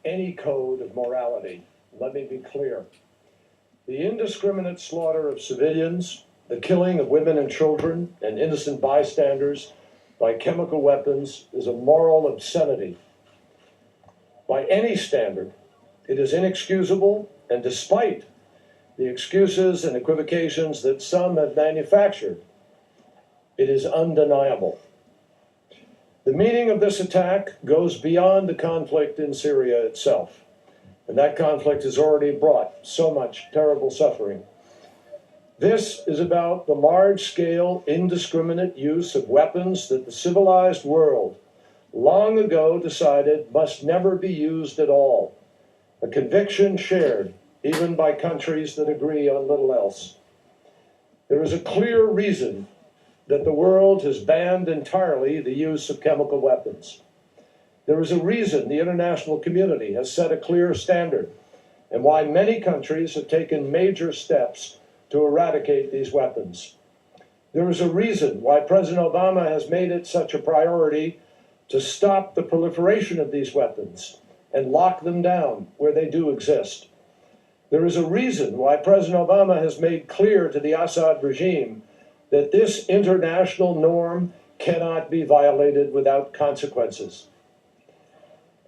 Any code of morality. Let me be clear. The indiscriminate slaughter of civilians, the killing of women and children and innocent bystanders by chemical weapons is a moral obscenity. By any standard, it is inexcusable, and despite the excuses and equivocations that some have manufactured, it is undeniable. The meaning of this attack goes beyond the conflict in Syria itself, and that conflict has already brought so much terrible suffering. This is about the large-scale, indiscriminate use of weapons that the civilized world long ago decided must never be used at all, a conviction shared even by countries that agree on little else. There is a clear reason that the world has banned entirely the use of chemical weapons. There is a reason the international community has set a clear standard, and why many countries have taken major steps to eradicate these weapons. There is a reason why President Obama has made it such a priority to stop the proliferation of these weapons and lock them down where they do exist. There is a reason why President Obama has made clear to the Assad regime that this international norm cannot be violated without consequences.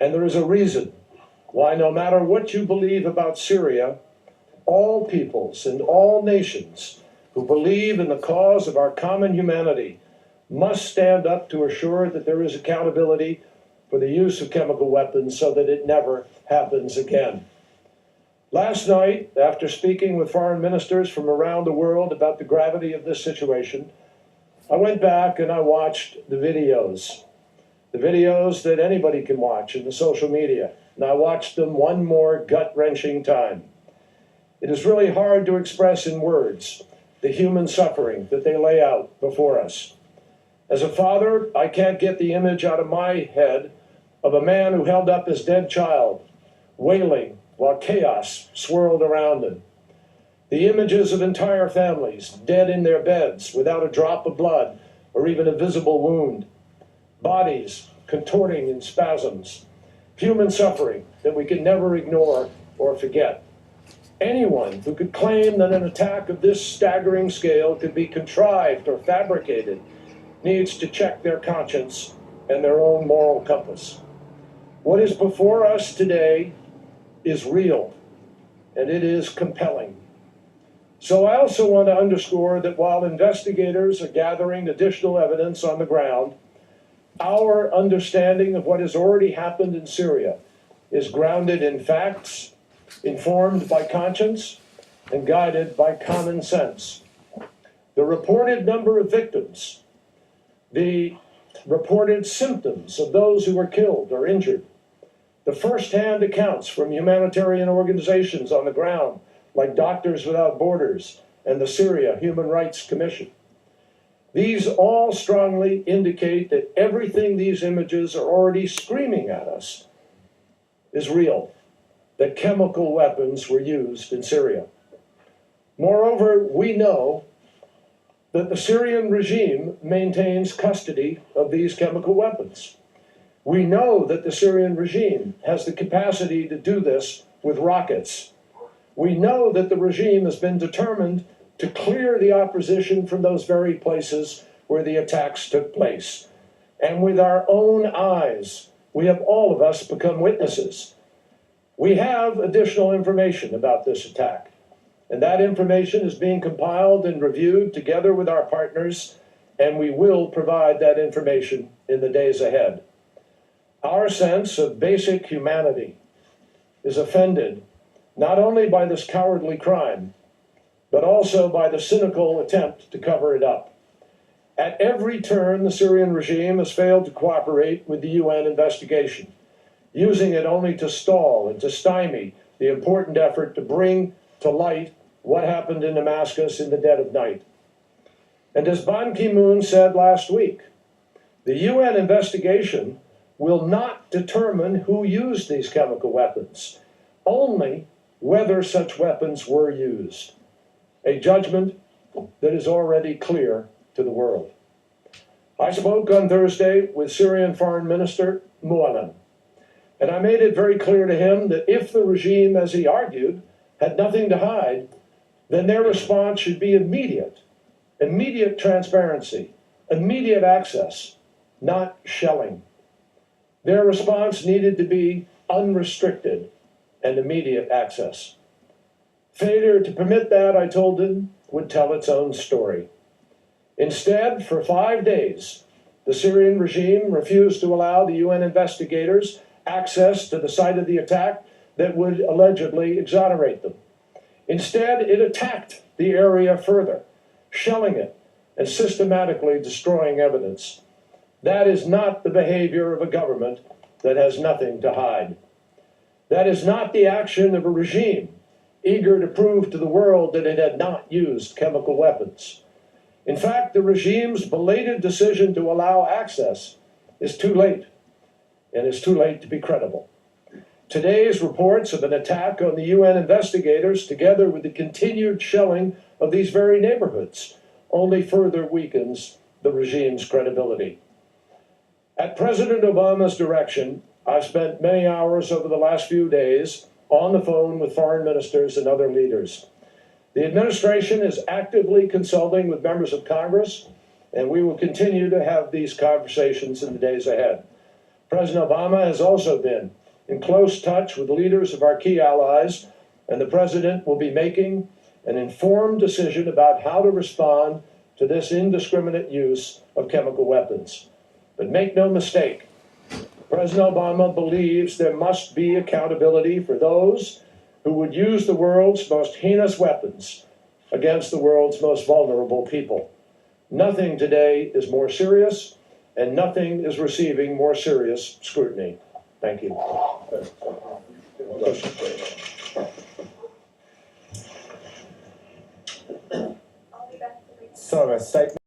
And there is a reason why, no matter what you believe about Syria, all peoples and all nations who believe in the cause of our common humanity must stand up to assure that there is accountability for the use of chemical weapons so that it never happens again. Last night, after speaking with foreign ministers from around the world about the gravity of this situation, I went back and I watched the videos that anybody can watch in the social media, and I watched them one more gut-wrenching time. It is really hard to express in words the human suffering that they lay out before us. As a father, I can't get the image out of my head of a man who held up his dead child, wailing while chaos swirled around him. The images of entire families dead in their beds without a drop of blood or even a visible wound. Bodies contorting in spasms. Human suffering that we can never ignore or forget. Anyone who could claim that an attack of this staggering scale could be contrived or fabricated needs to check their conscience and their own moral compass. What is before us today is real, and it is compelling. So I also want to underscore that while investigators are gathering additional evidence on the ground, our understanding of what has already happened in Syria is grounded in facts, informed by conscience, and guided by common sense. The reported number of victims, the reported symptoms of those who were killed or injured, the first-hand accounts from humanitarian organizations on the ground, like Doctors Without Borders and the Syria Human Rights Commission. These all strongly indicate that everything these images are already screaming at us is real, that chemical weapons were used in Syria. Moreover, we know that the Syrian regime maintains custody of these chemical weapons. We know that the Syrian regime has the capacity to do this with rockets. We know that the regime has been determined to clear the opposition from those very places where the attacks took place. And with our own eyes, we have all of us become witnesses. We have additional information about this attack, and that information is being compiled and reviewed together with our partners, and we will provide that information in the days ahead. Our sense of basic humanity is offended not only by this cowardly crime, but also by the cynical attempt to cover it up. At every turn, the Syrian regime has failed to cooperate with the UN investigation, using it only to stall and to stymie the important effort to bring to light what happened in Damascus in the dead of night. And as Ban Ki-moon said last week, the UN investigation will not determine who used these chemical weapons, only whether such weapons were used. A judgment that is already clear to the world. I spoke on Thursday with Syrian Foreign Minister Mualim, And I made it very clear to him that if the regime, as he argued, had nothing to hide, then their response should be immediate transparency, immediate access, not shelling. Their response needed to be unrestricted and immediate access. Failure to permit that, I told him, would tell its own story. Instead, for 5 days, the Syrian regime refused to allow the UN investigators access to the site of the attack that would allegedly exonerate them. Instead, it attacked the area further, shelling it and systematically destroying evidence. That is not the behavior of a government that has nothing to hide. That is not the action of a regime eager to prove to the world that it had not used chemical weapons. In fact, the regime's belated decision to allow access is too late, and it's too late to be credible. Today's reports of an attack on the UN investigators, together with the continued shelling of these very neighborhoods, only further weakens the regime's credibility. At President Obama's direction, I've spent many hours over the last few days on the phone with foreign ministers and other leaders. The administration is actively consulting with members of Congress, and we will continue to have these conversations in the days ahead. President Obama has also been in close touch with leaders of our key allies, and the President will be making an informed decision about how to respond to this indiscriminate use of chemical weapons. But make no mistake, President Obama believes there must be accountability for those who would use the world's most heinous weapons against the world's most vulnerable people. Nothing today is more serious, and nothing is receiving more serious scrutiny. Thank you. So, a statement.